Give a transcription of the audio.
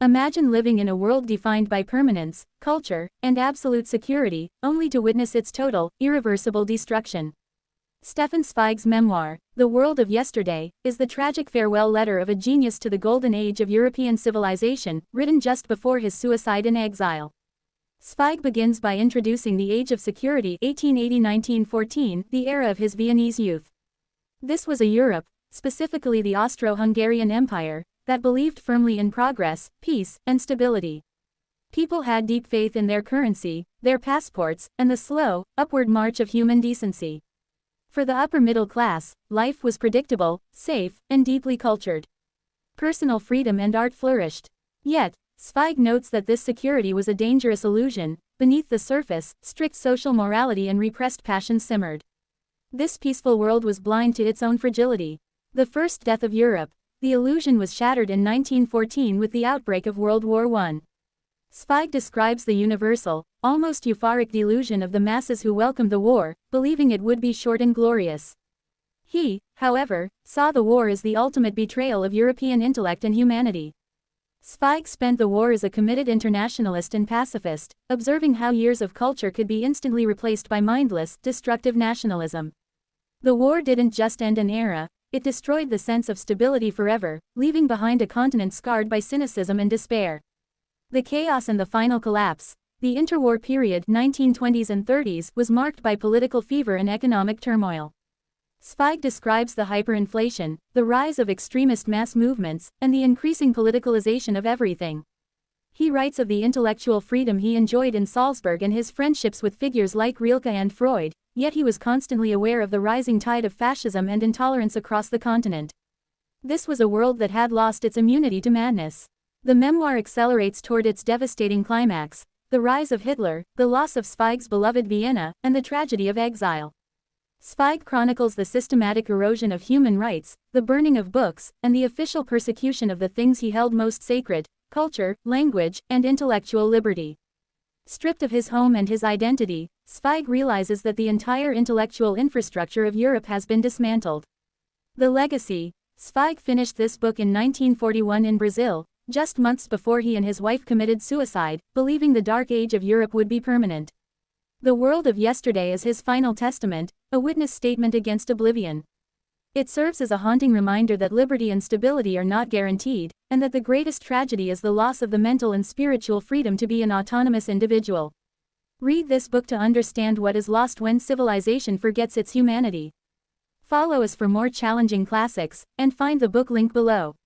Imagine living in a world defined by permanence, culture, and absolute security, only to witness its total, irreversible destruction. Stefan Zweig's memoir, The World of Yesterday, is the tragic farewell letter of a genius to the golden age of European civilization, written just before his suicide in exile. Zweig begins by introducing the Age of Security 1880–1914, the era of his Viennese youth. This was a Europe, specifically the Austro-Hungarian Empire, that believed firmly in progress, peace, and stability. People had deep faith in their currency, their passports, and the slow, upward march of human decency. For the upper middle class, life was predictable, safe, and deeply cultured. Personal freedom and art flourished. Yet, Zweig notes that this security was a dangerous illusion. Beneath the surface, strict social morality and repressed passions simmered. This peaceful world was blind to its own fragility. The first death of Europe. The illusion was shattered in 1914 with the outbreak of World War I. Zweig describes the universal, almost euphoric delusion of the masses who welcomed the war, believing it would be short and glorious. He, however, saw the war as the ultimate betrayal of European intellect and humanity. Zweig spent the war as a committed internationalist and pacifist, observing how years of culture could be instantly replaced by mindless, destructive nationalism. The war didn't just end an era, it destroyed the sense of stability forever, leaving behind a continent scarred by cynicism and despair. The chaos and the final collapse. The interwar period 1920s and 30s was marked by political fever and economic turmoil. Zweig describes the hyperinflation, the rise of extremist mass movements, and the increasing politicalization of everything. He writes of the intellectual freedom he enjoyed in Salzburg and his friendships with figures like Rilke and Freud, yet he was constantly aware of the rising tide of fascism and intolerance across the continent. This was a world that had lost its immunity to madness. The memoir accelerates toward its devastating climax: the rise of Hitler, the loss of Zweig's beloved Vienna, and the tragedy of exile. Zweig chronicles the systematic erosion of human rights, the burning of books, and the official persecution of the things he held most sacred: culture, language, and intellectual liberty. Stripped of his home and his identity, Zweig realizes that the entire intellectual infrastructure of Europe has been dismantled. The legacy. Zweig finished this book in 1941 in Brazil, just months before he and his wife committed suicide, believing the dark age of Europe would be permanent. The World of Yesterday is his final testament, a witness statement against oblivion. It serves as a haunting reminder that liberty and stability are not guaranteed, and that the greatest tragedy is the loss of the mental and spiritual freedom to be an autonomous individual. Read this book to understand what is lost when civilization forgets its humanity. Follow us for more challenging classics, and find the book link below.